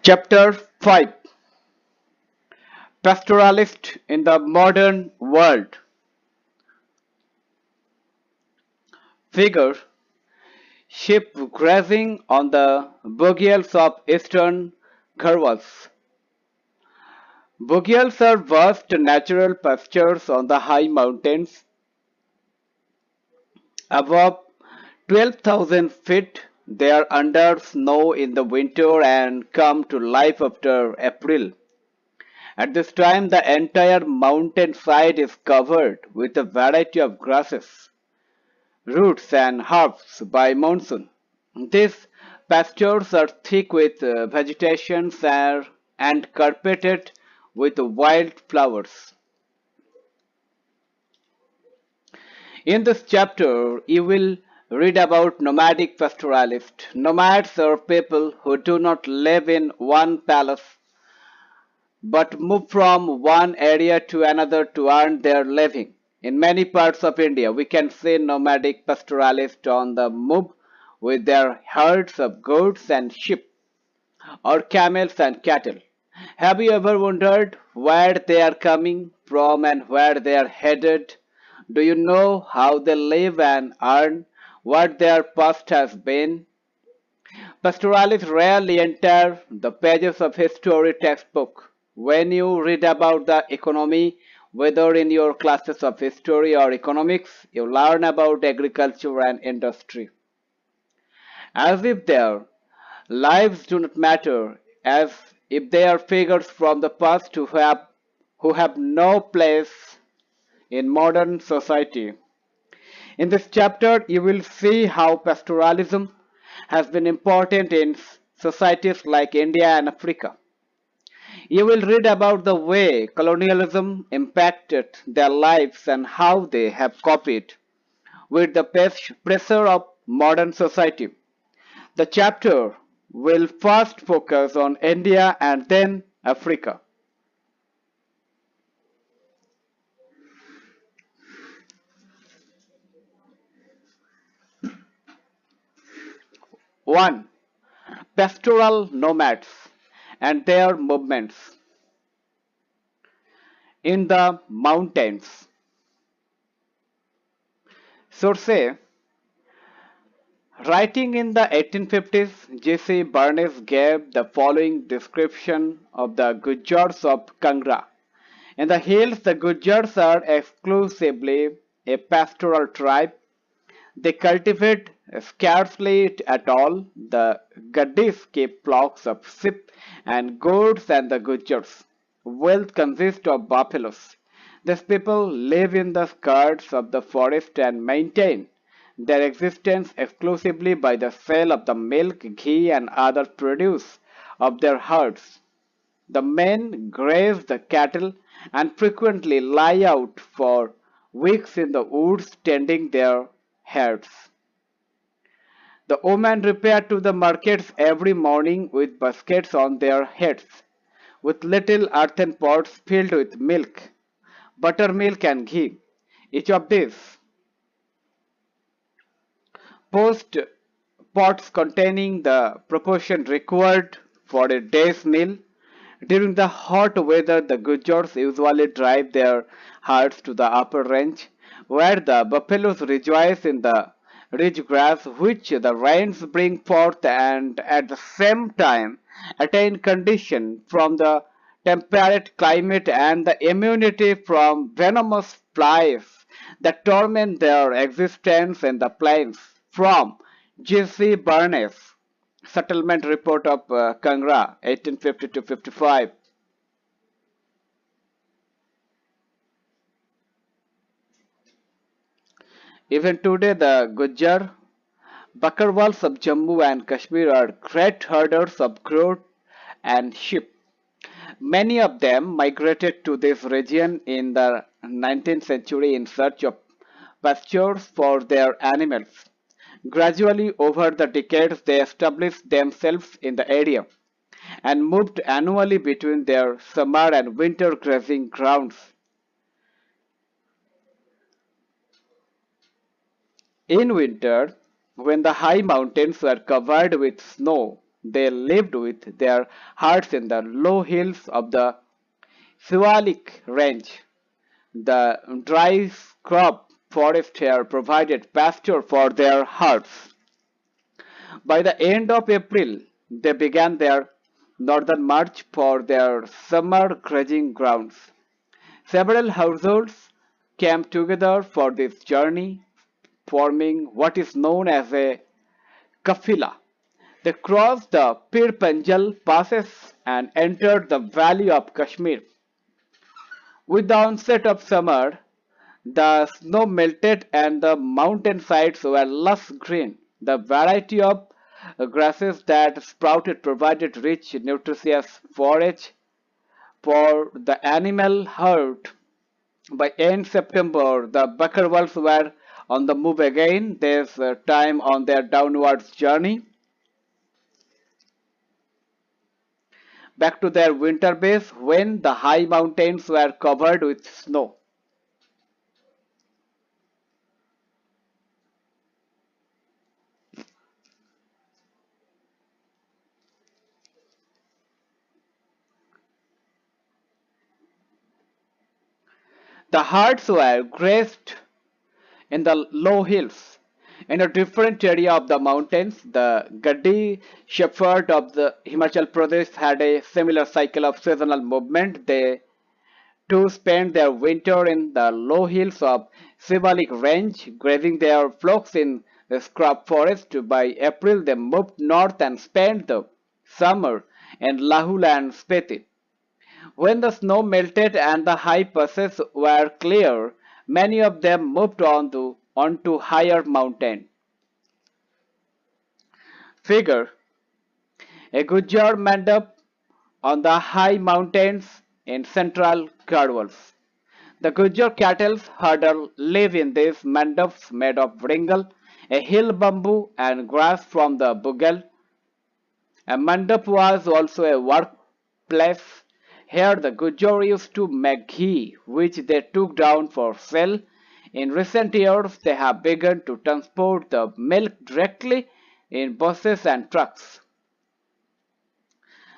Chapter 5. Pastoralist in the Modern World. Figure: sheep grazing on the boogies of eastern Ghurwas. Boogies are vast natural pastures on the high mountains above 12,000 feet. They are under snow in the winter and come to life after April. At this time, the entire mountain side is covered with a variety of grasses, roots, and herbs by monsoon. These pastures are thick with vegetation and carpeted with wild flowers. In this chapter, you will read about nomadic pastoralists. Nomads are people who do not live in one palace but move from one area to another to earn their living. In many parts of India, we can see nomadic pastoralists on the move with their herds of goats and sheep, or camels and cattle. Have you ever wondered where they are coming from and where they are headed? Do you know how they live and earn, what their past has been? Pastoralists rarely enter the pages of history textbook. When you read about the economy, whether in your classes of history or economics, you learn about agriculture and industry. As if their lives do not matter, as if they are figures from the past who have no place in modern society. In this chapter, you will see how pastoralism has been important in societies like India and Africa. You will read about the way colonialism impacted their lives and how they have copied with the pressure of modern society. The chapter will first focus on India and then Africa. 1. Pastoral nomads and their movements in the mountains. Source: writing in the 1850s, J.C. Barnes gave the following description of the Gujars of Kangra. In the hills, the Gujars are exclusively a pastoral tribe. They cultivate scarcely at all. The Gaddis keep flocks of sheep and goats, and the Gujars' wealth consists of buffaloes. These people live in the skirts of the forest and maintain their existence exclusively by the sale of the milk, ghee, and other produce of their herds. The men graze the cattle and frequently lie out for weeks in the woods tending their herds. The women repair to the markets every morning with baskets on their heads, with little earthen pots filled with milk, buttermilk, and ghee. Each of these post pots containing the proportion required for a day's meal. During the hot weather, the Gujars usually drive their herds to the upper range, where the buffaloes rejoice in the rich grass which the rains bring forth, and at the same time attain condition from the temperate climate and the immunity from venomous flies that torment their existence in the plains. From J.C. Barnes, Settlement Report of Kangra, 1850 to 55. Even today, the Gujar Bakarwals of Jammu and Kashmir are great herders of goat and sheep. Many of them migrated to this region in the 19th century in search of pastures for their animals. Gradually, over the decades, they established themselves in the area and moved annually between their summer and winter grazing grounds. In winter, when the high mountains were covered with snow, They lived with their herds in the low hills of the Siwalik range. The dry scrub forest here provided pasture for their herds. By the end of April, they began their northern march for their summer grazing grounds. Several households came together for this journey, forming what is known as a kafila. They crossed the Pir Panjal passes and entered the valley of Kashmir. With the onset of summer, the snow melted and the mountain sides were lush green. The variety of grasses that sprouted provided rich, nutritious forage for the animal herd. By end September, the buckerwalls were on the move again, this time on their downwards journey back to their winter base when the high mountains were covered with snow. The herds were grazed in the low hills. In a different area of the mountains, the Gaddi shepherd of the Himachal Pradesh had a similar cycle of seasonal movement. They too spent their winter in the low hills of Sivalik range, grazing their flocks in the scrub forest. By April, they moved north and spent the summer in Lahul and Spiti. When the snow melted and the high passes were clear, many of them moved onto higher mountain. Figure a Gujar mandap on the high mountains in central Garhwals. The Gujar cattle herder live in these mandaps made of ringal, a hill bamboo, and grass from the bugal. A mandap was also a workplace. Here the Gujar used to make ghee, which they took down for sale. In recent years, they have begun to transport the milk directly in buses and trucks.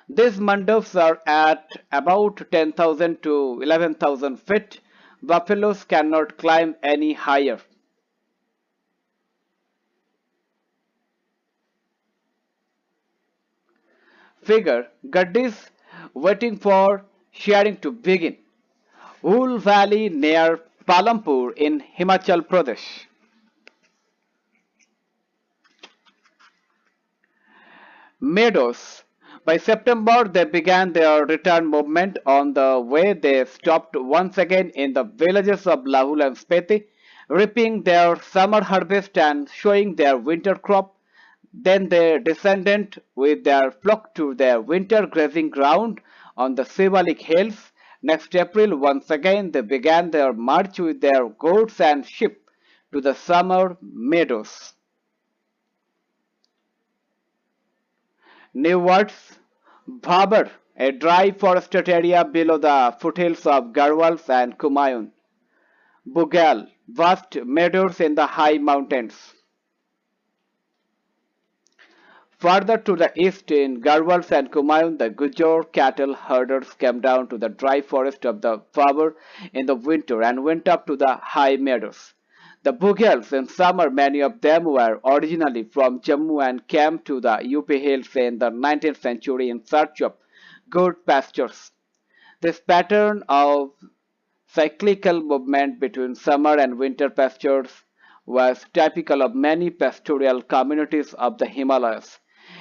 These mandaps are at about 10,000 to 11,000 feet. Buffaloes cannot climb any higher. Figure Gaddis waiting for shearing to begin. Wool Valley near Palampur in Himachal Pradesh. Meadows. By September, they began their return movement. On the way, they stopped once again in the villages of Lahul and Speti, reaping their summer harvest and showing their winter crop. Then they descended with their flock to their winter grazing ground on the Sivalik hills. Next April, once again, they began their march with their goats and sheep to the summer meadows. Newards, Bhabar, a dry forested area below the foothills of Garhwals and Kumaon. Bugal, vast meadows in the high mountains. Further to the east in Garhwals and Kumaon, the Gujar cattle herders came down to the dry forest of the Bhabar in the winter and went up to the high meadows. The Bugals in summer, many of them were originally from Jammu and came to the UP hills in the 19th century in search of good pastures. This pattern of cyclical movement between summer and winter pastures was typical of many pastoral communities of the Himalayas,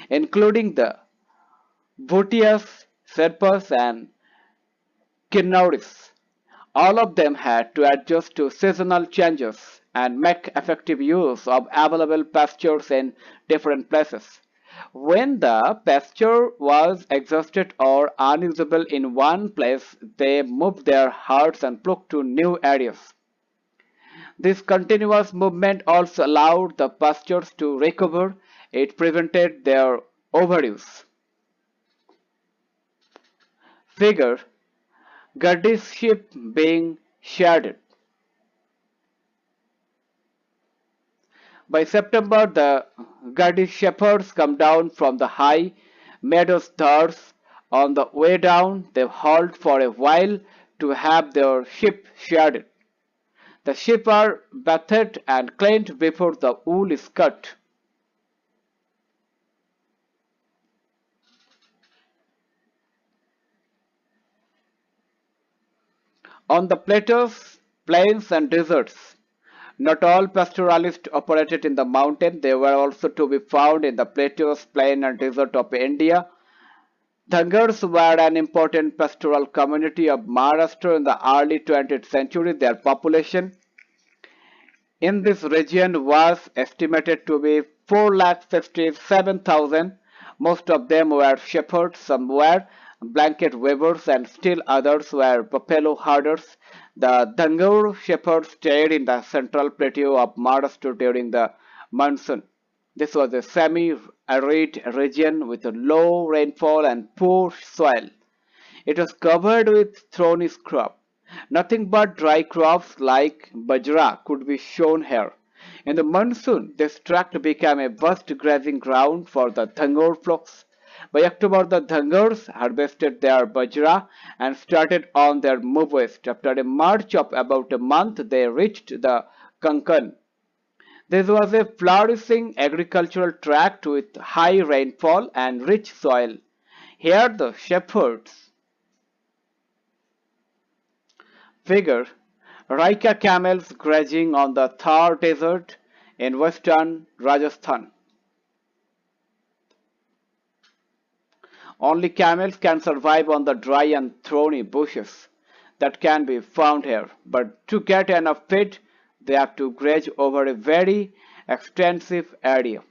including the Bhutias, Sherpas, and Kinnauris. All of them had to adjust to seasonal changes and make effective use of available pastures in different places. When the pasture was exhausted or unusable in one place, they moved their herds and flocked to new areas. This continuous movement also allowed the pastures to recover. It prevented their overuse. Figure Gaddi's sheep being sheared. By September, the Gaddi shepherds come down from the high meadows thus. On the way down, they halt for a while to have their sheep sheared. The sheep are bathed and cleaned before the wool is cut. On the plateaus, plains and deserts, not all pastoralists operated in the mountain. They were also to be found in the plateaus, plain and desert of India. Dhangars were an important pastoral community of Maharashtra in the early 20th century. Their population in this region was estimated to be 4,57,000. Most of them were shepherds, some were blanket weavers, and still others were buffalo herders. The Dangur shepherds stayed in the central plateau of Maharashtra during the monsoon. This was a semi-arid region with low rainfall and poor soil. It was covered with thorny scrub. Nothing but dry crops like bajra could be shown here. In the monsoon, this tract became a vast grazing ground for the Dhangur flocks. By October, the Dhangurs harvested their bajra and started on their move west. After a march of about a month, they reached the Konkan. This was a flourishing agricultural tract with high rainfall and rich soil. Here, the shepherds figure Raika camels grazing on the Thar Desert in western Rajasthan. Only camels can survive on the dry and thorny bushes that can be found here, but to get enough feed, they have to graze over a very extensive area.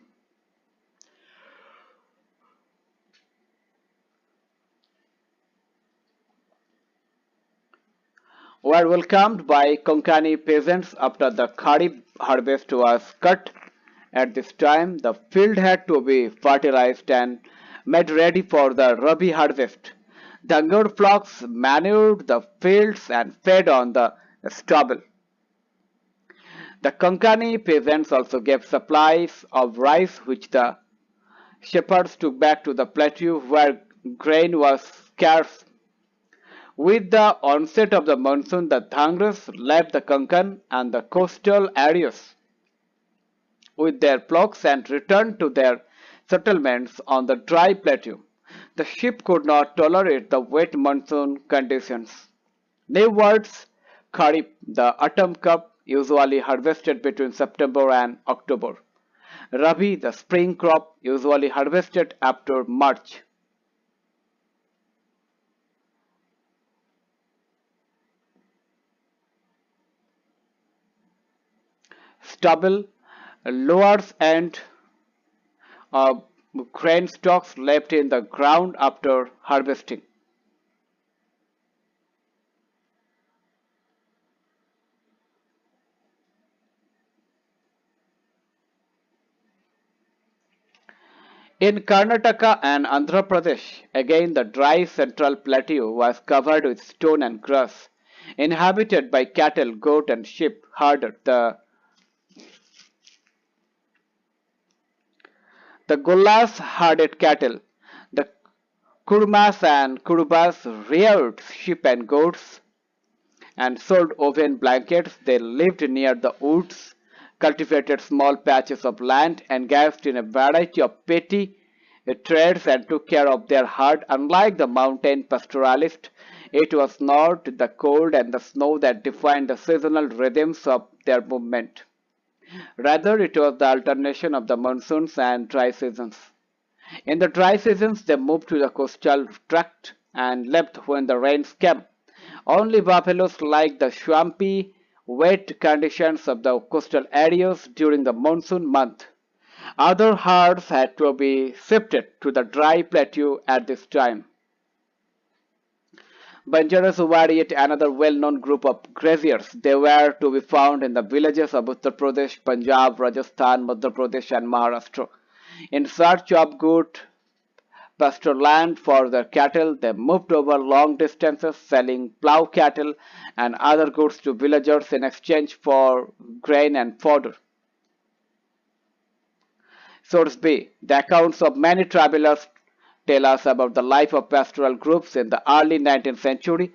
Were welcomed by Konkani peasants after the Kharif harvest was cut. At this time, the field had to be fertilized and made ready for the Rabi harvest. Dangur flocks manured the fields and fed on the stubble. The Konkani peasants also gave supplies of rice which the shepherds took back to the plateau where grain was scarce. With the onset of the monsoon, the Dhangras left the Konkan and the coastal areas with their flocks and returned to their settlements on the dry plateau. The sheep could not tolerate the wet monsoon conditions. New words, Kharif, the autumn crop usually harvested between September and October. Rabi, the spring crop usually harvested after March. Stubble, lowers and uh, grain stalks left in the ground after harvesting. In Karnataka and Andhra Pradesh, again the dry central plateau was covered with stone and grass, inhabited by cattle, goat, and sheep herded. The Gullas herded cattle. The Kurmas and Kurubas reared sheep and goats and sold woven blankets. They lived near the woods, cultivated small patches of land, engaged in a variety of petty trades, and took care of their herd. Unlike the mountain pastoralist, it was not the cold and the snow that defined the seasonal rhythms of their movement. Rather, it was the alternation of the monsoons and dry seasons. In the dry seasons, they moved to the coastal tract and left when the rains came. Only buffaloes liked the swampy, wet conditions of the coastal areas during the monsoon month. Other herds had to be shifted to the dry plateau at this time. Banjaras were yet another well-known group of graziers. They were to be found in the villages of Uttar Pradesh, Punjab, Rajasthan, Madhya Pradesh, and Maharashtra. In search of good pasture land for their cattle, they moved over long distances, selling plough cattle and other goods to villagers in exchange for grain and fodder. Source B. The accounts of many travelers tell us about the life of pastoral groups in the early 19th century.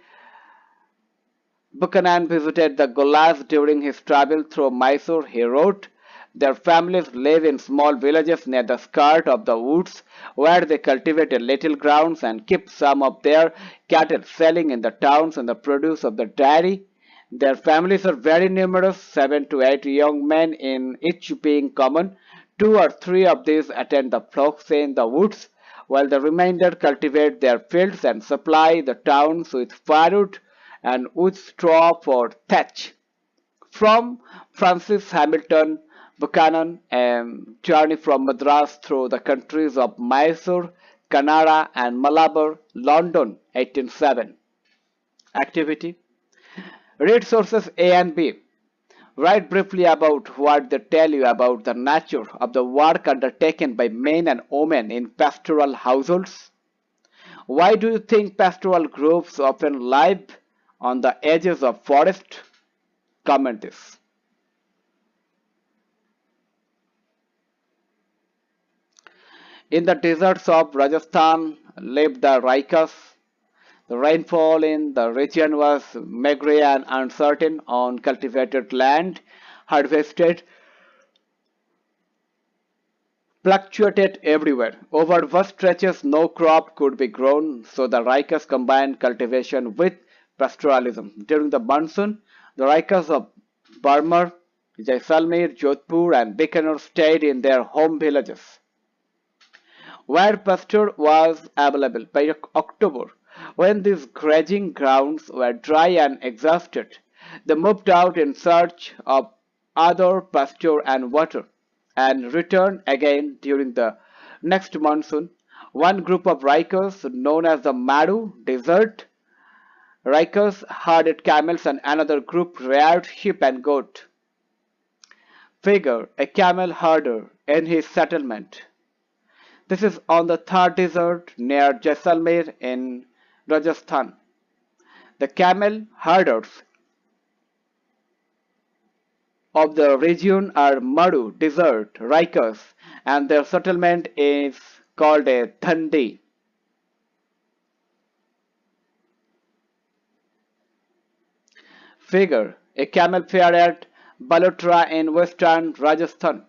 Buchanan visited the Golas during his travel through Mysore. He wrote, "Their families live in small villages near the skirt of the woods where they cultivate a little grounds and keep some of their cattle, selling in the towns and the produce of the dairy. Their families are very numerous, 7 to 8 young men in each being common. 2 or 3 of these attend the flocks in the woods, while the remainder cultivate their fields and supply the towns with firewood and with straw for thatch." From Francis Hamilton Buchanan, a journey from Madras through the countries of Mysore, Kannada, and Malabar, London, 1807. Activity: read sources A and B. Write briefly about what they tell you about the nature of the work undertaken by men and women in pastoral households. Why do you think pastoral groups often live on the edges of forest? Comment this. In the deserts of Rajasthan lived the Raikas. The rainfall in the region was meagre and uncertain. On cultivated land, harvested fluctuated everywhere. Over vast stretches, no crop could be grown, so the Raikas combined cultivation with pastoralism. During the monsoon, the Raikas of Barmer, Jaisalmer, Jodhpur, and Bikaner stayed in their home villages, where pasture was available. By October, when these grazing grounds were dry and exhausted, they moved out in search of other pasture and water, and returned again during the next monsoon. One group of Rikers, known as the Madu Desert Rikers, herded camels, and another group reared sheep and goat. Figure a camel herder in his settlement. This is on the Thar Desert near Jaisalmer in Rajasthan. The camel herders of the region are Madu Desert Rikers, and their settlement is called a Thandi. Figure a camel fair at Balotra in western Rajasthan.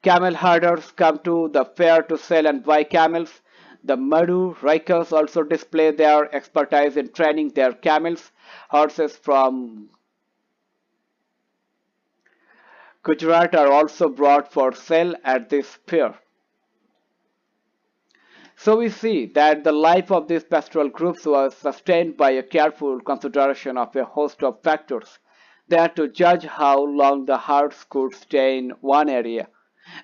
Camel herders come to the fair to sell and buy camels. The Madu Rikers also display their expertise in training their camels. Horses from Gujarat are also brought for sale at this fair. So we see that the life of these pastoral groups was sustained by a careful consideration of a host of factors. They had to judge how long the herds could stay in one area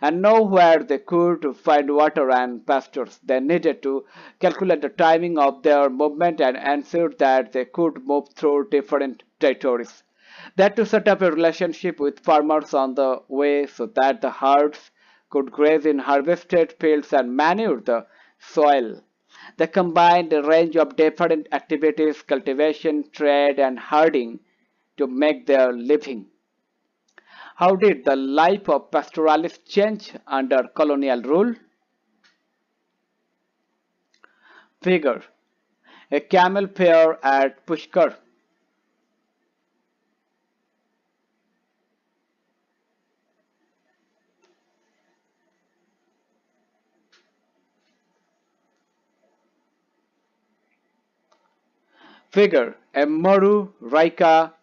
and know where they could find water and pastures. They needed to calculate the timing of their movement and ensure that they could move through different territories. They had to set up a relationship with farmers on the way so that the herds could graze in harvested fields and manure the soil. They combined a range of different activities, cultivation, trade, and herding, to make their living. How did the life of pastoralists change under colonial rule? Figure a camel fair at Pushkar. Figure a Maru Raika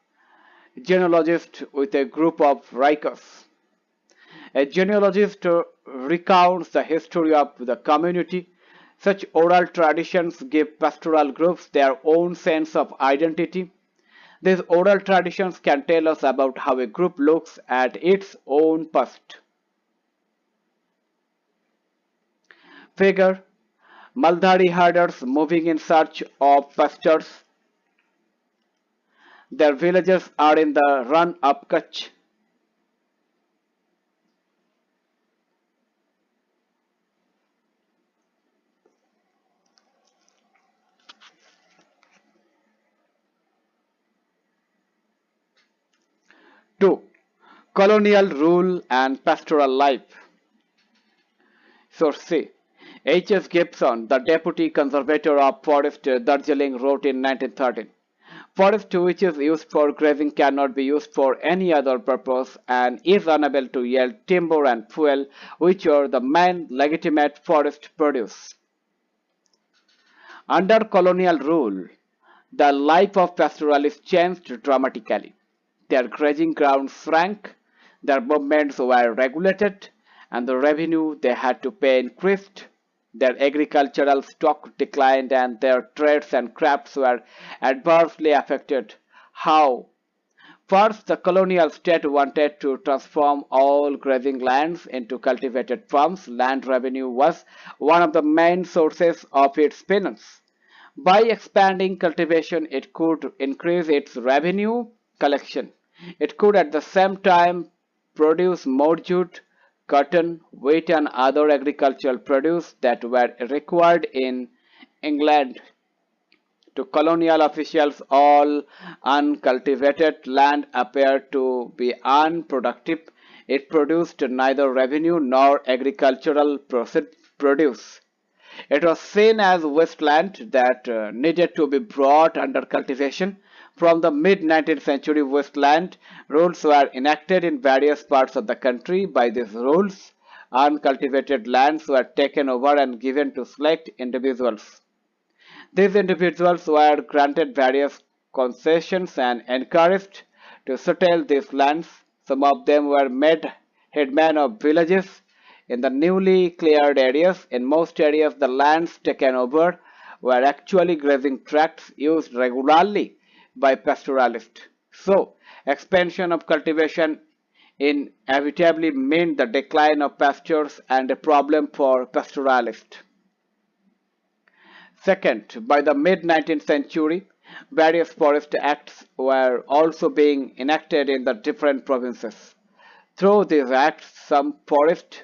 genealogist with a group of Raikas. A genealogist recounts the history of the community. Such oral traditions give pastoral groups their own sense of identity. These oral traditions can tell us about how a group looks at its own past. Figure Maldhari herders moving in search of pastures. Their villages are in the run of Kutch. 2. Colonial rule and pastoral life. Source C. H. S. Gibson, the deputy conservator of Forest Darjeeling, wrote in 1913, "Forest which is used for grazing cannot be used for any other purpose and is unable to yield timber and fuel, which are the main legitimate forest produce." Under colonial rule, the life of pastoralists changed dramatically. Their grazing grounds shrank, their movements were regulated, and the revenue they had to pay increased. Their agricultural stock declined, and their trades and crafts were adversely affected. How? First, the colonial state wanted to transform all grazing lands into cultivated farms. Land revenue was one of the main sources of its finance. By expanding cultivation, it could increase its revenue collection. It could at the same time produce more jute, cotton, wheat, and other agricultural produce that were required in England. To colonial officials, all uncultivated land appeared to be unproductive. It produced neither revenue nor agricultural produce. It was seen as wasteland that needed to be brought under cultivation. From the mid-19th century, wasteland rules were enacted in various parts of the country. By these rules, uncultivated lands were taken over and given to select individuals. These individuals were granted various concessions and encouraged to settle these lands. Some of them were made headmen of villages in the newly cleared areas. In most areas, the lands taken over were actually grazing tracts used regularly by pastoralists. So, expansion of cultivation inevitably meant the decline of pastures and a problem for pastoralists. Second, by the mid-19th century, various forest acts were also being enacted in the different provinces. Through these acts, some forests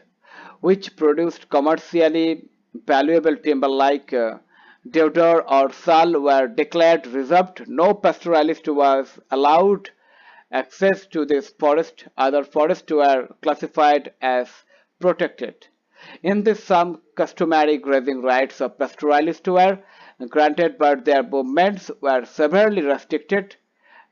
which produced commercially valuable timber like deodar or sal were declared reserved. No pastoralist was allowed access to this forest. Other forests were classified as protected. In this, some customary grazing rights of pastoralists were granted, but their movements were severely restricted.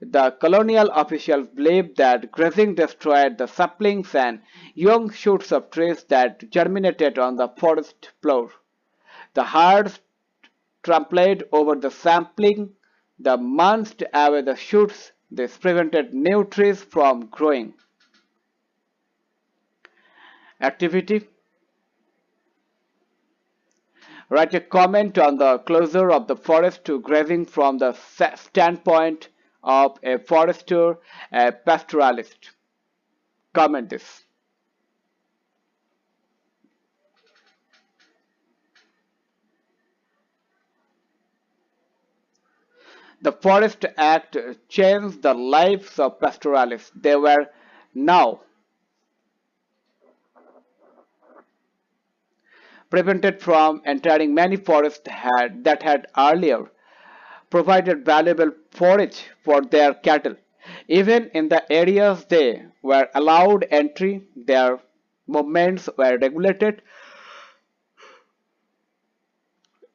The colonial officials believed that grazing destroyed the saplings and young shoots of trees that germinated on the forest floor. The herds trampled over the sapling, the munched away the shoots. This prevented new trees from growing. Activity: write a comment on the closure of the forest to grazing from the standpoint of a forester, a pastoralist. Comment this. The Forest Act changed the lives of pastoralists. They were now prevented from entering many forests that had earlier provided valuable forage for their cattle. Even in the areas they were allowed entry, their movements were regulated.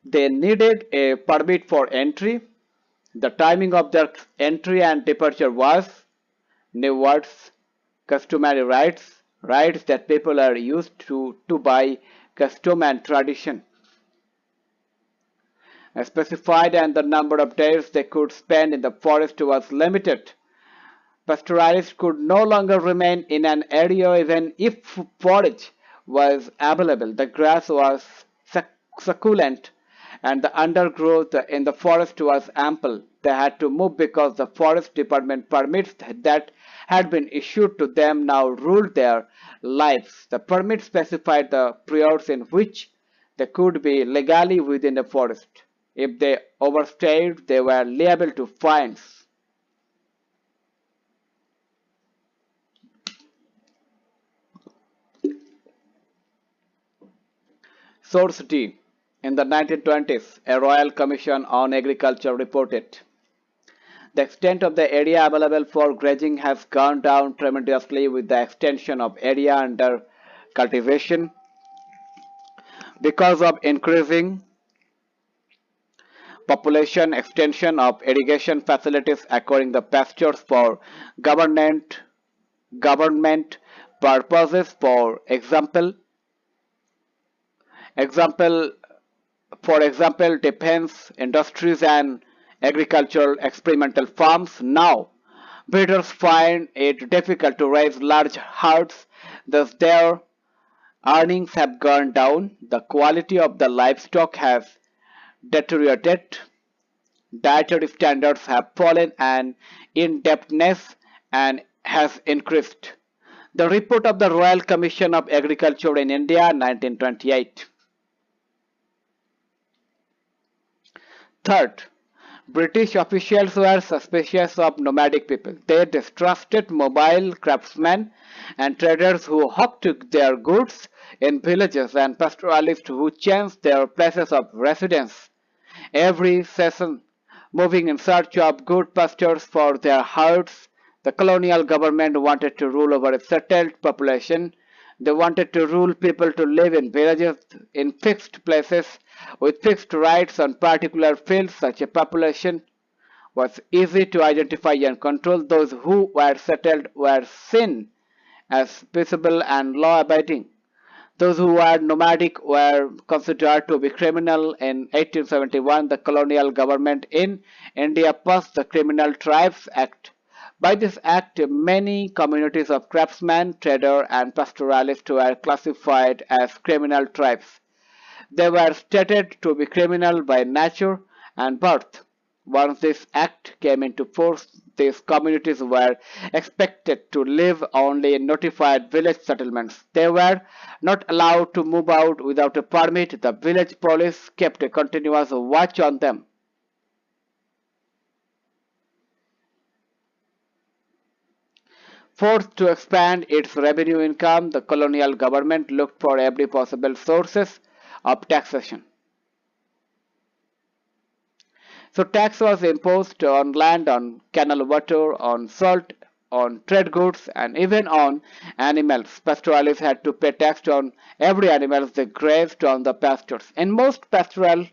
They needed a permit for entry. The timing of their entry and departure was, new words, customary rights, rights that people are used to by custom and tradition. Specified, and the number of days they could spend in the forest was limited. Pastoralists could no longer remain in an area even if forage was available. The grass was succulent and the undergrowth in the forest was ample. They had to move because the forest department permits that had been issued to them now ruled their lives. The permit specified the periods in which they could be legally within the forest. If they overstayed, they were liable to fines. Source D. In the 1920s, a Royal Commission on Agriculture reported, the extent of the area available for grazing has gone down tremendously with the extension of area under cultivation. Because of increasing population, extension of irrigation facilities acquiring the pastures for government government purposes, example for example defense industries and agricultural experimental farms. Now breeders find it difficult to raise large herds, thus their earnings have gone down, the quality of the livestock has deteriorated, dietary standards have fallen, and indebtedness and has increased. The report of the Royal Commission of Agriculture in India, 1928. Third, British officials were suspicious of nomadic people. They distrusted mobile craftsmen and traders who hawked their goods in villages and pastoralists who changed their places of residence every season, moving in search of good pastures for their herds. The colonial government wanted to rule over a settled population. They wanted to rule people to live in villages in fixed places with fixed rights on particular fields. Such a population was easy to identify and control. Those who were settled were seen as peaceable and law-abiding. Those who were nomadic were considered to be criminal. In 1871, the colonial government in India passed the Criminal Tribes Act. By this act, many communities of craftsmen, traders, and pastoralists were classified as criminal tribes. They were stated to be criminal by nature and birth. Once this act came into force, these communities were expected to live only in notified village settlements. They were not allowed to move out without a permit. The village police kept a continuous watch on them. Forced to expand its revenue income, the colonial government looked for every possible sources of taxation. So tax was imposed on land, on canal water, on salt, on trade goods, and even on animals. Pastoralists had to pay tax on every animal they grazed on the pastures. In most pastoral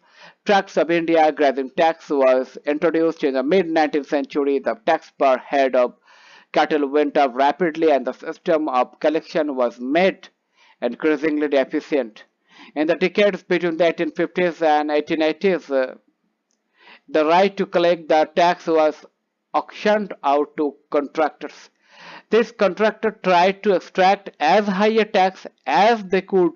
tracts of India, grazing tax was introduced in the mid-19th century. The tax per head of cattle went up rapidly, and the system of collection was made increasingly efficient. In the decades between the 1850s and 1880s, the right to collect the tax was auctioned out to contractors. These contractors tried to extract as high a tax as they could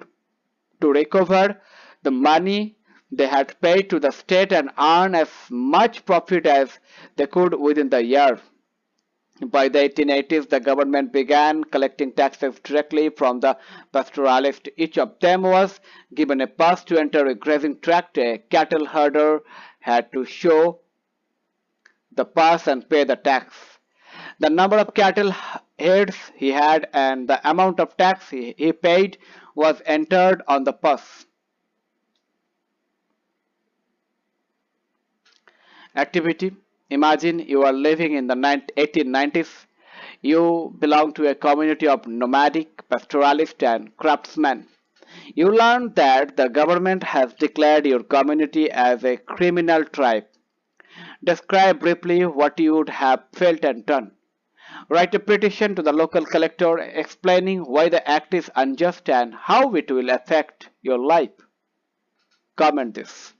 to recover the money they had paid to the state and earn as much profit as they could within the year. By the 1880s, the government began collecting taxes directly from the pastoralists. Each of them was given a pass to enter a grazing tract. A cattle herder had to show the pass and pay the tax. The number of cattle heads he had and the amount of tax he paid was entered on the pass. Activity. Imagine you are living in the 1890s. You belong to a community of nomadic, pastoralists, and craftsmen. You learn that the government has declared your community as a criminal tribe. Describe briefly what you would have felt and done. Write a petition to the local collector explaining why the act is unjust and how it will affect your life. Comment this.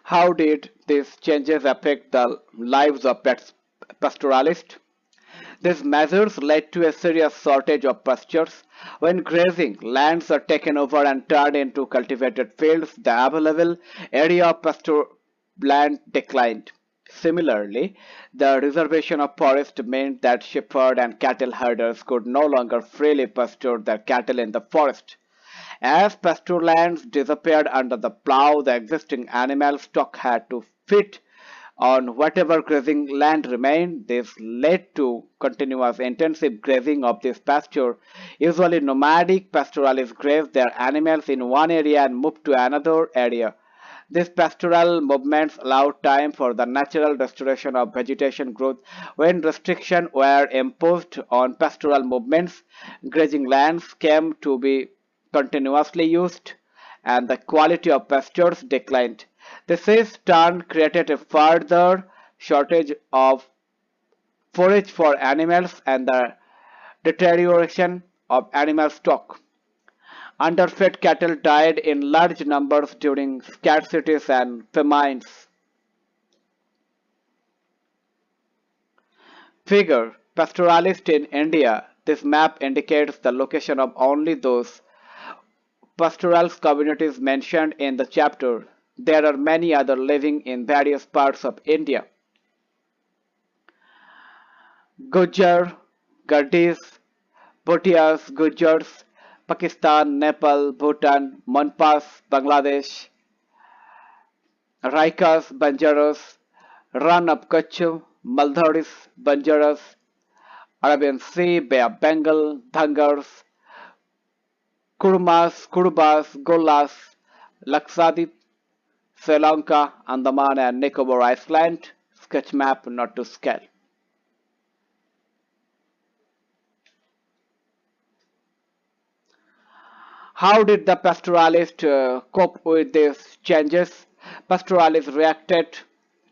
How did these changes affect the lives of pastoralists? These measures led to a serious shortage of pastures. When grazing lands are taken over and turned into cultivated fields, the available area of pasture land declined. Similarly, the reservation of forest meant that shepherds and cattle herders could no longer freely pasture their cattle in the forest. As pasturelands disappeared under the plow, the existing animal stock had to fit on whatever grazing land remained. This led to continuous intensive grazing of this pasture. Usually nomadic pastoralists graze their animals in one area and move to another area. These pastoral movements allowed time for the natural restoration of vegetation growth. When restrictions were imposed on pastoral movements, grazing lands came to be continuously used and the quality of pastures declined. This in turn created a further shortage of forage for animals and the deterioration of animal stock. Underfed cattle died in large numbers during scarcities and famines. Figure Pastoralist in India. This map indicates the location of only those pastoral communities mentioned in the chapter. There are many other living in various parts of India. Gujjar, Gardis, Bhutias, Gujars, Pakistan, Nepal, Bhutan, Monpas, Bangladesh, Raikas, Banjaras, Ran of Kutch, Maldharis, Banjaras, Arabian Sea, Bay of Bengal, Dhangars, Kurmas, Kurbas, Golas, Lakshadweep, Sri Lanka, Andaman and Nicobar Island. Sketch map not to scale. How did the pastoralists cope with these changes? Pastoralists reacted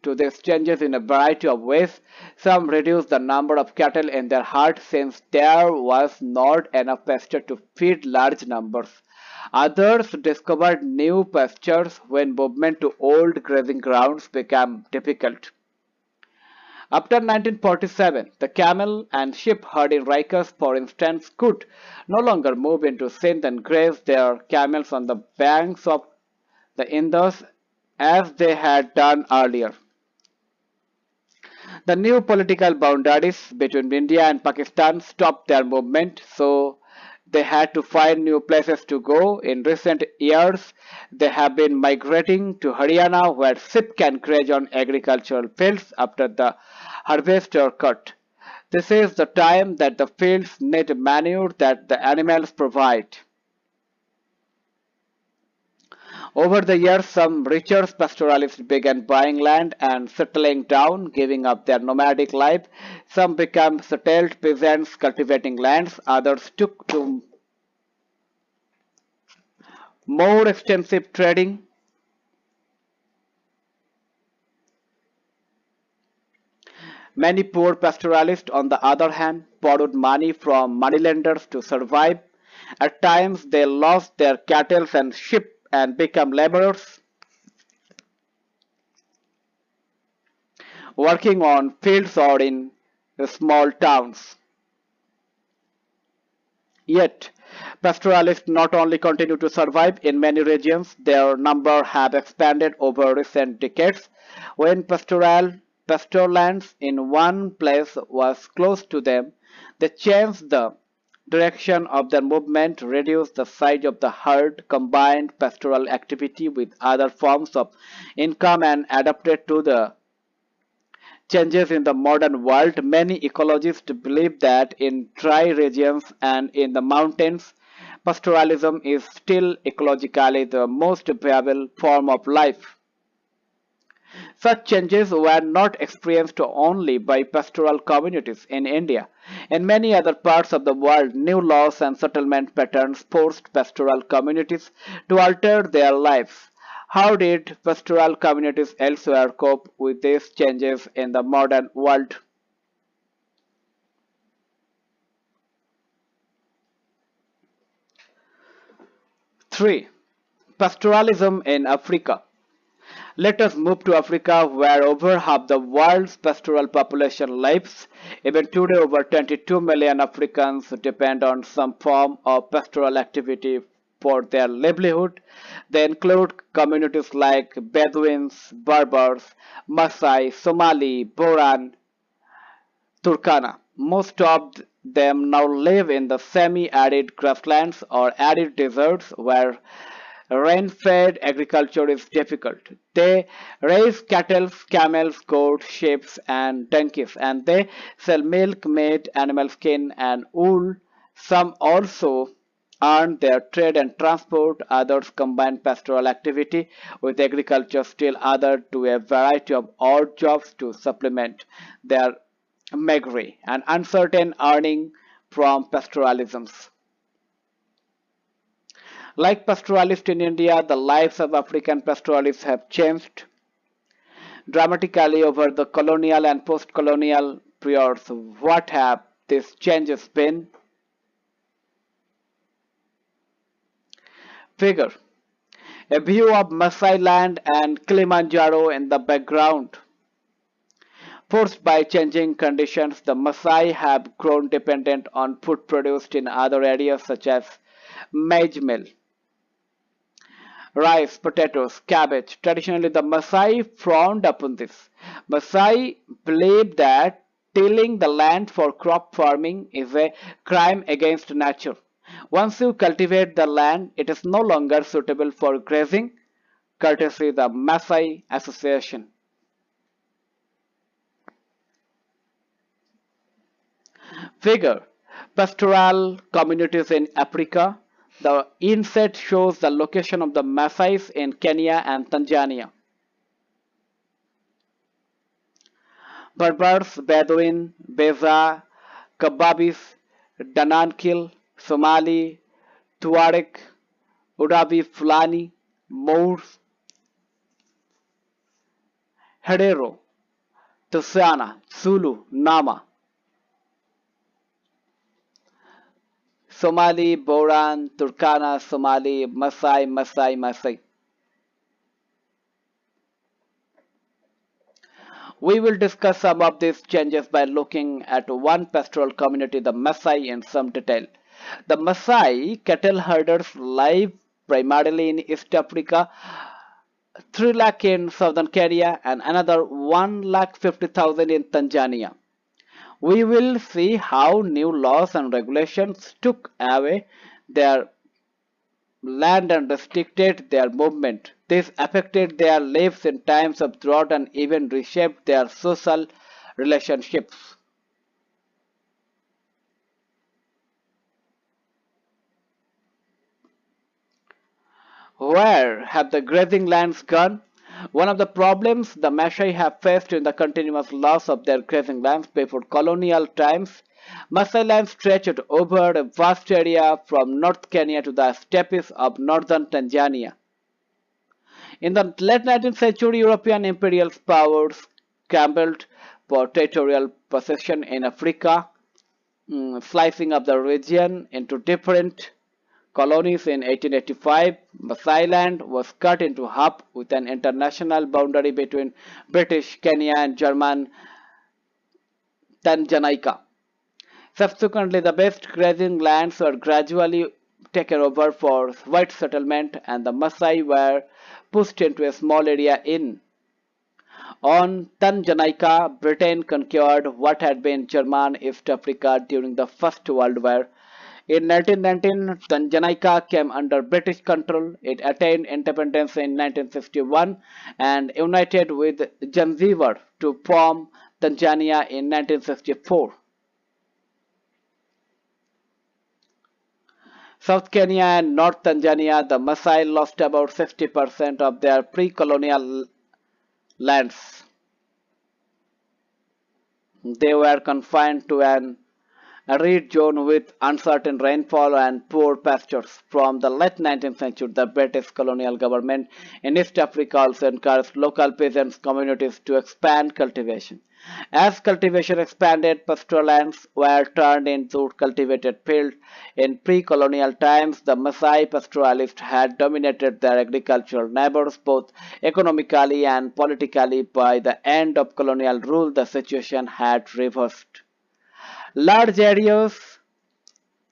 to these changes in a variety of ways. Some reduced the number of cattle in their herds since there was not enough pasture to feed large numbers. Others discovered new pastures when movement to old grazing grounds became difficult. After 1947, the camel and sheep herd in Rikers, for instance, could no longer move into Sindh and graze their camels on the banks of the Indus as they had done earlier. The new political boundaries between India and Pakistan stopped their movement, so they had to find new places to go. In recent years, they have been migrating to Haryana, where sheep can graze on agricultural fields after the harvest or cut. This is the time that the fields need manure that the animals provide. Over the years, some richer pastoralists began buying land and settling down, giving up their nomadic life. Some became settled peasants cultivating lands. Others took to more extensive trading. Many poor pastoralists, on the other hand, borrowed money from moneylenders to survive. At times, they lost their cattle and sheep and became laborers, working on fields or in small towns. Yet, pastoralists not only continue to survive in many regions, their number have expanded over recent decades. When pastoral lands in one place was close to them, they changed the direction of their movement, reduced the size of the herd, combined pastoral activity with other forms of income, and adapted to the changes in the modern world. Many ecologists believe that in dry regions and in the mountains, pastoralism is still ecologically the most viable form of life. Such changes were not experienced only by pastoral communities in India. In many other parts of the world, new laws and settlement patterns forced pastoral communities to alter their lives. How did pastoral communities elsewhere cope with these changes in the modern world? 3. Pastoralism in Africa. Let us move to Africa, where over half the world's pastoral population lives. Even today, over 22 million Africans depend on some form of pastoral activity for their livelihood. They include communities like Bedouins, Berbers, Maasai, Somali, Boran, Turkana. Most of them now live in the semi-arid grasslands or arid deserts where rain-fed agriculture is difficult. They raise cattle, camels, goats, sheep, and donkeys, and they sell milk, meat, animal skin, and wool. Some also earn their trade and transport. Others combine pastoral activity with agriculture. Still others do a variety of odd jobs to supplement their meagre and uncertain earning from pastoralisms. Like pastoralists in India, the lives of African pastoralists have changed dramatically over the colonial and post-colonial periods. What have these changes been? Figure: a view of Maasai land and Kilimanjaro in the background. Forced by changing conditions, the Maasai have grown dependent on food produced in other areas such as maize meal, rice, potatoes, cabbage. Traditionally, the Maasai frowned upon this. Maasai believed that tilling the land for crop farming is a crime against nature. Once you cultivate the land, it is no longer suitable for grazing, courtesy the Maasai Association. Figure: pastoral communities in Africa. The inset shows the location of the Maasais in Kenya and Tanzania. Berbers, Bedouin, Beza, Kababis, Danankil, Somali, Tuareg, Udabi Fulani, Moors, Hedero, Tusiana, Zulu, Nama, Somali, Boran, Turkana, Somali, Masai, Masai, Masai. We will discuss some of these changes by looking at one pastoral community, the Maasai, in some detail. The Maasai cattle herders live primarily in East Africa, 3 lakh in southern Kenya, and another 1 lakh 50,000 in Tanzania. We will see how new laws and regulations took away their land and restricted their movement. This affected their lives in times of drought and even reshaped their social relationships. Where have the grazing lands gone? One of the problems the Maasai have faced in the continuous loss of their grazing lands before colonial times. Maasai land stretched over a vast area from North Kenya to the steppes of northern Tanzania. In the late 19th century, European imperial powers gambled for territorial possession in Africa, slicing up the region into different colonies. In 1885, Maasai land was cut into half with an international boundary between British Kenya and German Tanganyika. Subsequently, the best grazing lands were gradually taken over for white settlement, and the Maasai were pushed into a small area in on Tanganyika. Britain conquered what had been German East Africa during the First World War. In 1919, Tanganyika came under British control. It attained independence in 1961 and united with Zanzibar to form Tanzania in 1964. South Kenya and North Tanzania, the Maasai lost about 60% of their pre-colonial lands. They were confined to an arid zone with uncertain rainfall and poor pastures. From the late 19th century, the British colonial government in East Africa also encouraged local peasant communities to expand cultivation. As cultivation expanded, pastoral lands were turned into cultivated fields. In pre-colonial times, the Maasai pastoralists had dominated their agricultural neighbors both economically and politically. By the end of colonial rule, the situation had reversed. Large areas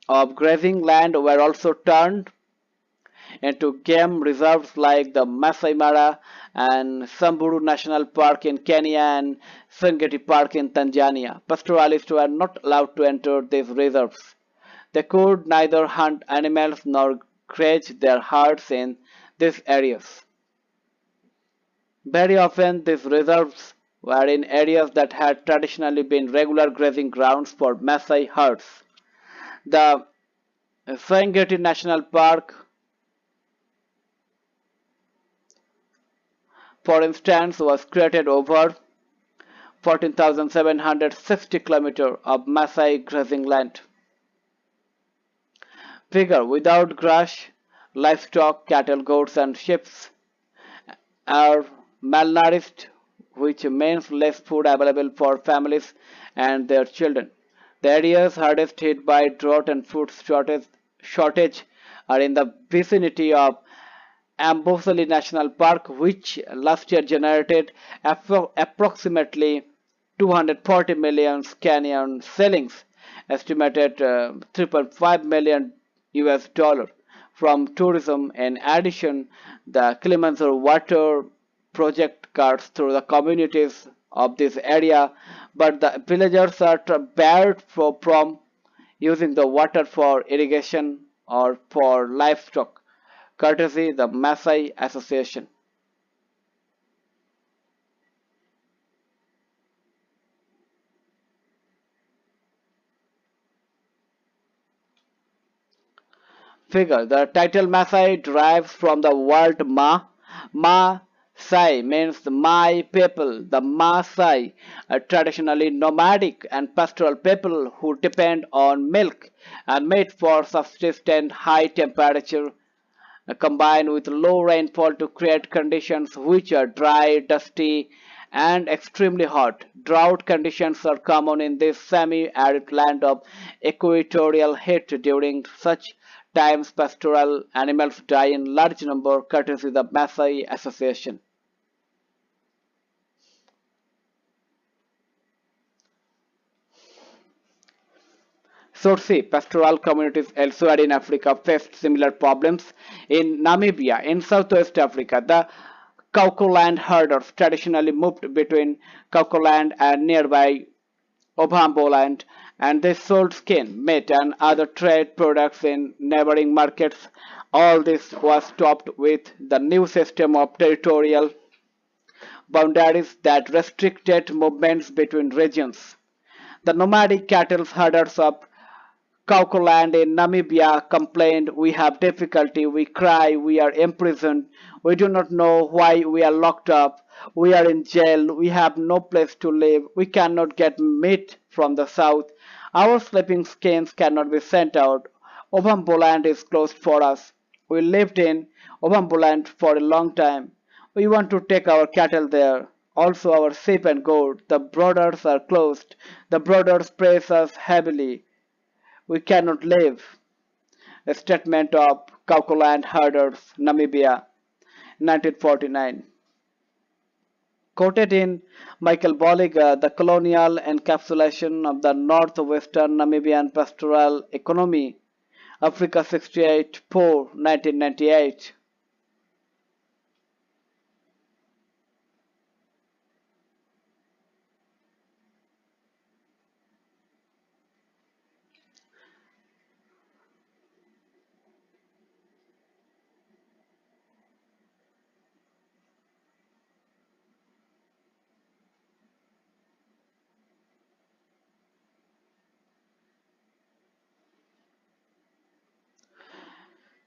of grazing land were also turned into game reserves like the Masai Mara and Samburu National Park in Kenya and Serengeti Park in Tanzania. Pastoralists were not allowed to enter these reserves. They could neither hunt animals nor graze their herds in these areas. Very often these reserves were in areas that had traditionally been regular grazing grounds for Maasai herds. The Serengeti National Park, for instance, was created over 14,760 kilometers of Maasai grazing land. Figure without grass, livestock, cattle, goats, and sheep are malnourished, which means less food available for families and their children. The areas hardest hit by drought and food shortage are in the vicinity of Amboseli National Park, which last year generated approximately 240 million Canadian shillings, estimated 3.5 million US dollar from tourism. In addition, the Kilimanjaro water project cuts through the communities of this area, but the villagers are barred from using the water for irrigation or for livestock, courtesy the Maasai Association. Figure. The title Maasai derives from the word Ma. Maasai means my people. The Maasai are traditionally nomadic and pastoral people who depend on milk and meat for subsistence. High temperature combined with low rainfall to create conditions which are dry, dusty, and extremely hot. Drought conditions are common in this semi-arid land of equatorial heat. During such times, pastoral animals die in large number, courtesy the Maasai Association. Sorsi pastoral communities elsewhere in Africa faced similar problems. In Namibia, in Southwest Africa, the Kaukoland herders traditionally moved between Kaukoland and nearby Obamboland, and they sold skin, meat, and other trade products in neighboring markets. All this was stopped with the new system of territorial boundaries that restricted movements between regions. The nomadic cattle herders of Kaukoland in Namibia complained, "We have difficulty, we cry, we are imprisoned, we do not know why we are locked up, we are in jail, we have no place to live, we cannot get meat from the south, our sleeping skins cannot be sent out, Ovamboland is closed for us. We lived in Ovamboland for a long time. We want to take our cattle there. Also our sheep and goat. The borders are closed. The borders press us heavily. We cannot live." A statement of Kaukoland herders, Namibia, 1949. Quoted in Michael Bolliger, The Colonial Encapsulation of the Northwestern Namibian Pastoral Economy, Africa 68, 4, 1998.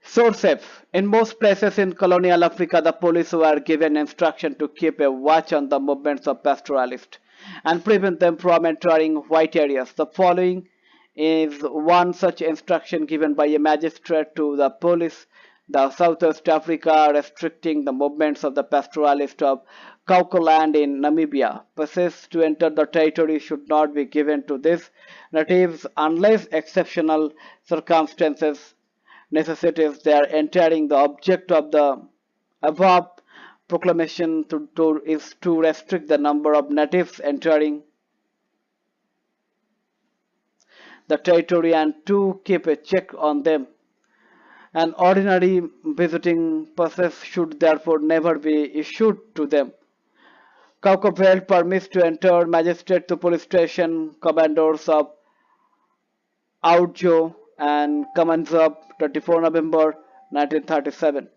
Source: in most places in colonial Africa, the police were given instruction to keep a watch on the movements of pastoralists and prevent them from entering white areas. The following is one such instruction given by a magistrate to the police the Southwest Africa restricting the movements of the pastoralists of Kaukoland in Namibia. Passes to enter the territory should not be given to these natives unless exceptional circumstances necessitates their entering. The object of the above proclamation is to restrict the number of natives entering the territory and to keep a check on them. An ordinary visiting pass should therefore never be issued to them. Kaukopel permits to enter magistrate to police station commanders of Outjo and Kamanzab, 24 November 1937.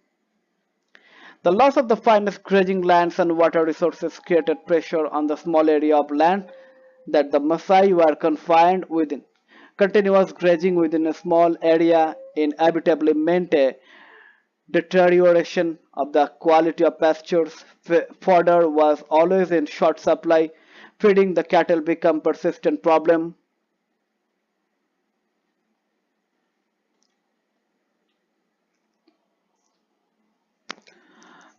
The loss of the finest grazing lands and water resources created pressure on the small area of land that the Maasai were confined within. Continuous grazing within a small area inevitably meant a deterioration of the quality of pastures. Fodder was always in short supply. Feeding the cattle became a persistent problem.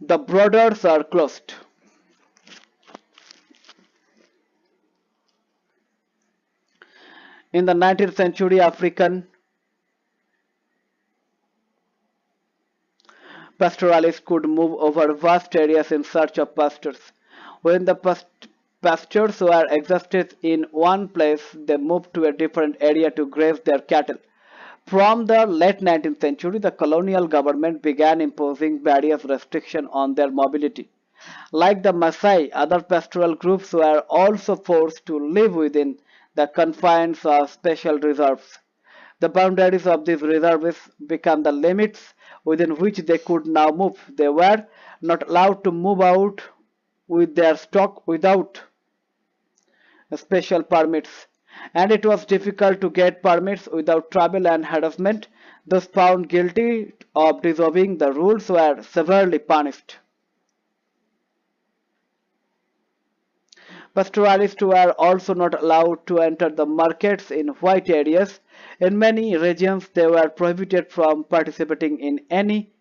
The borders are closed. In the 19th century, African pastoralists could move over vast areas in search of pastures. When the pastures were exhausted in one place, they moved to a different area to graze their cattle. From the late 19th century, the colonial government began imposing various restrictions on their mobility. Like the Maasai, other pastoral groups were also forced to live within the confines of special reserves. The boundaries of these reserves became the limits within which they could now move. They were not allowed to move out with their stock without special permits, and it was difficult to get permits without trouble and harassment. Those found guilty of disobeying the rules were severely punished. Pastoralists were also not allowed to enter the markets in white areas. In many regions, they were prohibited from participating in any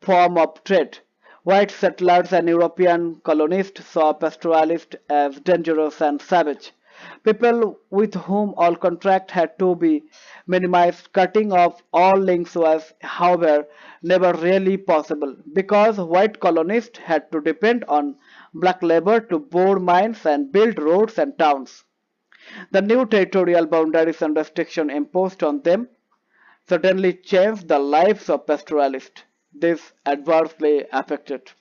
form of trade. White settlers and European colonists saw pastoralists as dangerous and savage. People with whom all contact had to be minimized. Cutting off all links was, however, never really possible because white colonists had to depend on black labor to bore mines and build roads and towns. The new territorial boundaries and restrictions imposed on them certainly changed the lives of pastoralists. This adversely affected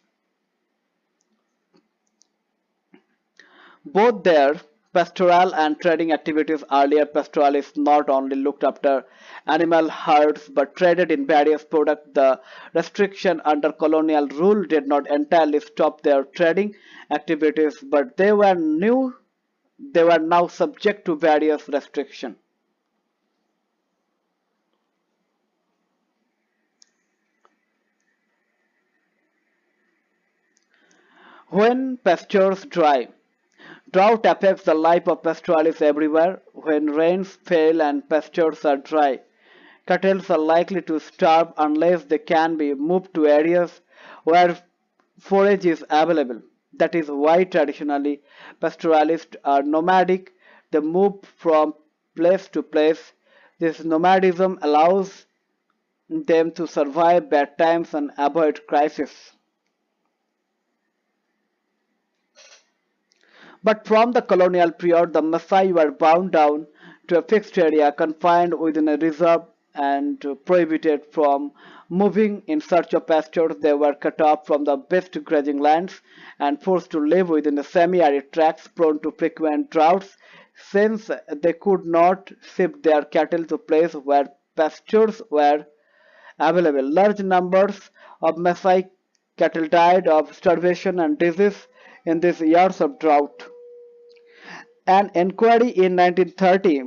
both their pastoral and trading activities. Earlier, pastoralists not only looked after animal herds but traded in various products. The restriction under colonial rule did not entirely stop their trading activities, but they were now subject to various restrictions. When pastures dry, drought affects the life of pastoralists everywhere. When rains fail and pastures are dry, cattle are likely to starve unless they can be moved to areas where forage is available. That is why traditionally pastoralists are nomadic. They move from place to place. This nomadism allows them to survive bad times and avoid crisis. But from the colonial period, the Maasai were bound down to a fixed area, confined within a reserve, and prohibited from moving in search of pastures. They were cut off from the best grazing lands and forced to live within the semi-arid tracts prone to frequent droughts. Since they could not shift their cattle to places where pastures were available, large numbers of Maasai cattle died of starvation and disease in these years of drought. An inquiry in 1930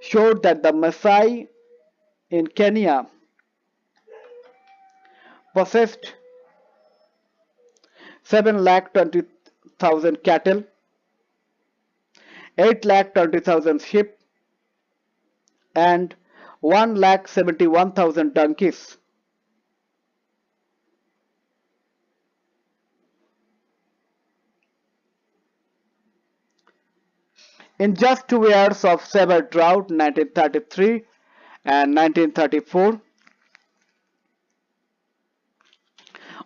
showed that the Maasai in Kenya possessed 7,20,000 cattle, 8,20,000 sheep, and 1,71,000 donkeys. In just 2 years of severe drought, 1933 and 1934,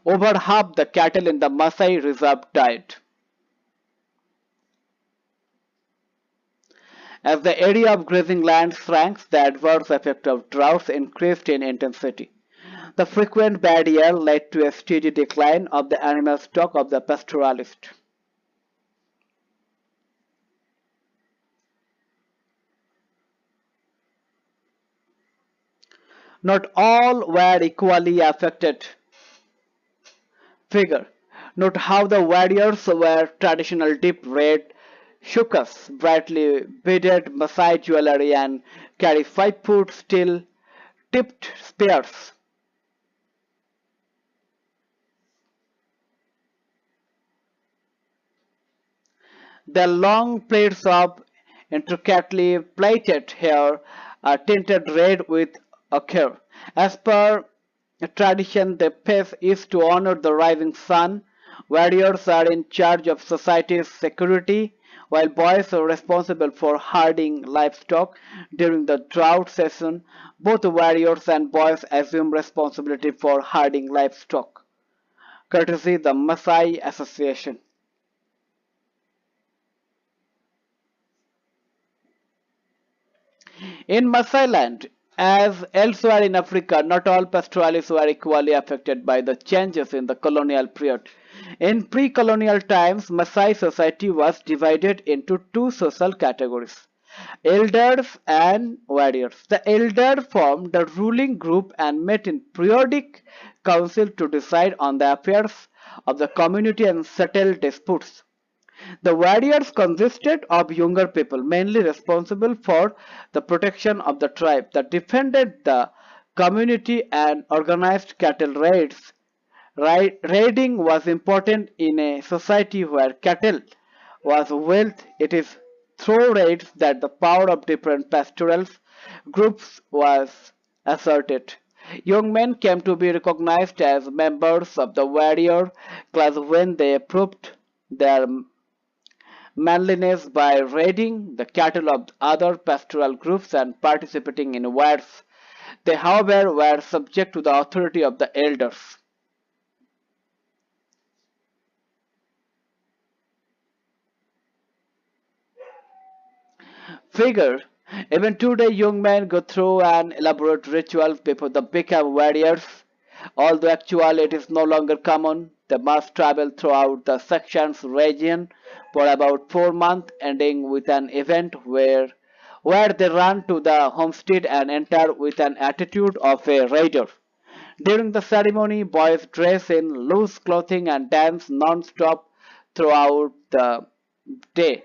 over half the cattle in the Maasai Reserve died. As the area of grazing land shrank, the adverse effect of droughts increased in intensity. The frequent bad air led to a steady decline of the animal stock of the pastoralist. Not all were equally affected. Figure. Note how the warriors wear traditional deep red shukas, brightly beaded Maasai jewelry, and carry 5-foot steel tipped spears. Their long plaits of intricately plaited hair are tinted red with ochre. As per tradition, the fest is to honor the rising sun. Warriors are in charge of society's security, while boys are responsible for herding livestock. During the drought season, both warriors and boys assume responsibility for herding livestock, courtesy the Maasai Association. In Masailand, as elsewhere in Africa, not all pastoralists were equally affected by the changes in the colonial period. In pre-colonial times, Maasai society was divided into two social categories: elders and warriors. The elders formed the ruling group and met in periodic council to decide on the affairs of the community and settle disputes. The warriors consisted of younger people, mainly responsible for the protection of the tribe, that defended the community and organized cattle raids. Raiding was important in a society where cattle was wealth. It is through raids that the power of different pastoral groups was asserted. Young men came to be recognized as members of the warrior class when they proved their manliness by raiding the cattle of other pastoral groups and participating in wars. They, however, were subject to the authority of the elders. Figure. Even today, young men go through an elaborate ritual before they become warriors. Although actually it is no longer common, they must travel throughout the section's region for about 4 months, ending with an event where they run to the homestead and enter with an attitude of a raider. During the ceremony, boys dress in loose clothing and dance non-stop throughout the day.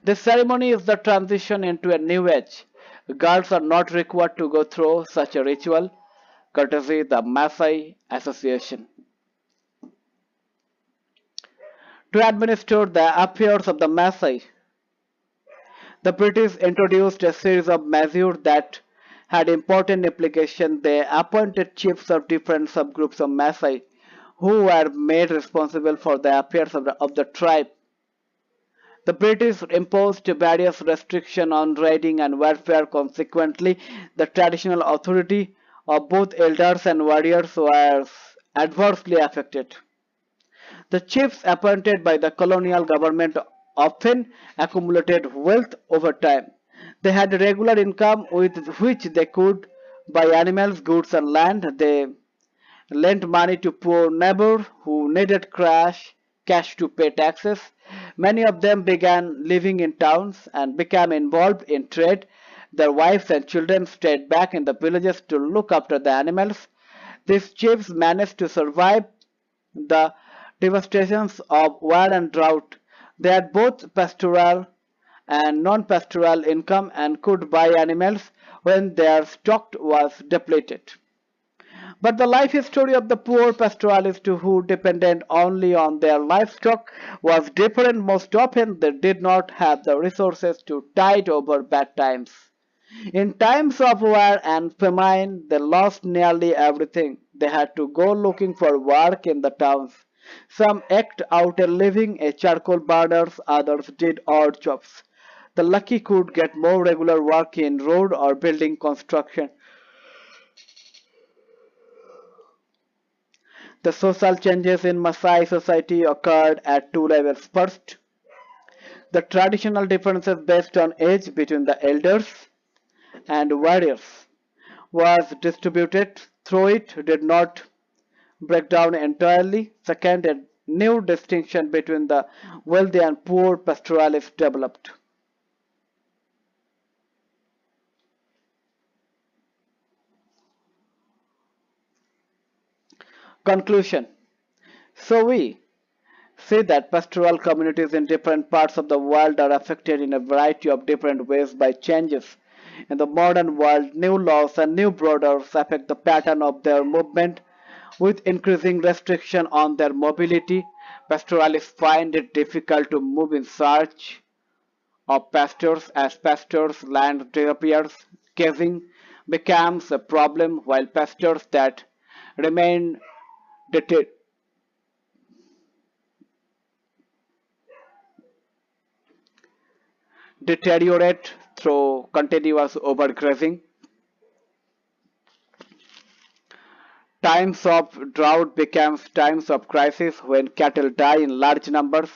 This ceremony is the transition into a new age. Girls are not required to go through such a ritual, courtesy the Maasai Association. To administer the affairs of the Maasai, the British introduced a series of measures that had important implications. They appointed chiefs of different subgroups of Maasai who were made responsible for the affairs of the tribe. The British imposed various restrictions on raiding and warfare. Consequently, the traditional authority of both elders and warriors was adversely affected. The chiefs appointed by the colonial government often accumulated wealth over time. They had a regular income with which they could buy animals, goods, and land. They lent money to poor neighbors who needed cash to pay taxes. Many of them began living in towns and became involved in trade. Their wives and children stayed back in the villages to look after the animals. These chiefs managed to survive the devastations of war and drought. They had both pastoral and non-pastoral income and could buy animals when their stock was depleted. But the life history of the poor pastoralists who depended only on their livestock was different. Most often, they did not have the resources to tide over bad times. In times of war and famine, they lost nearly everything. They had to go looking for work in the towns. Some eked out a living as charcoal burners, others did odd jobs. The lucky could get more regular work in road or building construction. The social changes in Maasai society occurred at two levels. First, the traditional differences based on age between the elders and warriors was distributed, though it did not break down entirely. Second, a new distinction between the wealthy and poor pastoralists developed. Conclusion. So we see that pastoral communities in different parts of the world are affected in a variety of different ways by changes. In the modern world, new laws and new borders affect the pattern of their movement with increasing restriction on their mobility. Pastoralists find it difficult to move in search of pastors as pastors' land disappears. Grazing becomes a problem while pastors that remain dete- deteriorate through continuous overgrazing. Times of drought becomes times of crisis when cattle die in large numbers.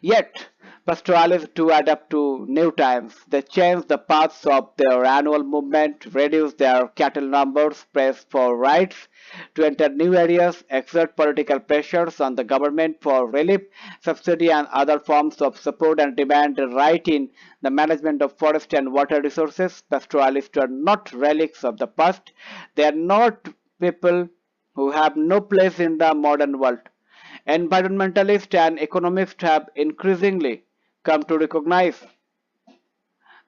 Yet, pastoralists do adapt to new times. They change the paths of their annual movement, reduce their cattle numbers, press for rights to enter new areas, exert political pressures on the government for relief, subsidy, and other forms of support, and demand a right in the management of forest and water resources. Pastoralists are not relics of the past. They are not people who have no place in the modern world. Environmentalists and economists have increasingly come to recognize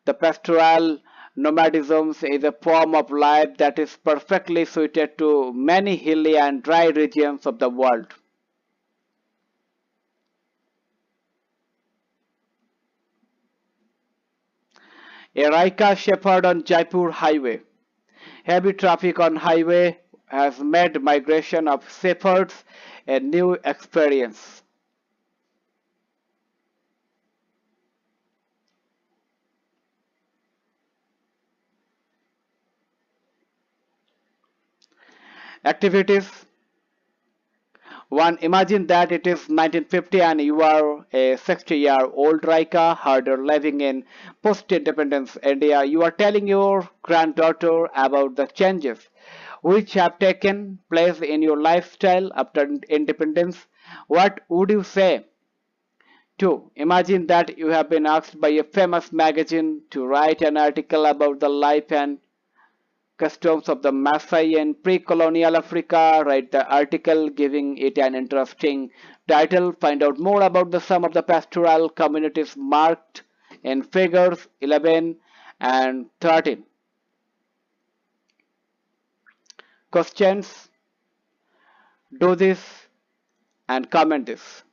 the pastoral nomadism is a form of life that is perfectly suited to many hilly and dry regions of the world. A Raika shepherd on Jaipur highway. Heavy traffic on highway has made migration of shepherds a new experience. Activities. One, imagine that it is 1950 and you are a 60-year-old Raika herder living in post-independence India. You are telling your granddaughter about the changes which have taken place in your lifestyle after independence. What would you say? Two, imagine that you have been asked by a famous magazine to write an article about the life and customs of the Maasai in pre-colonial Africa. Write the article giving it an interesting title. Find out more about the some of the pastoral communities marked in figures 11 and 13. Questions? Do this and comment this.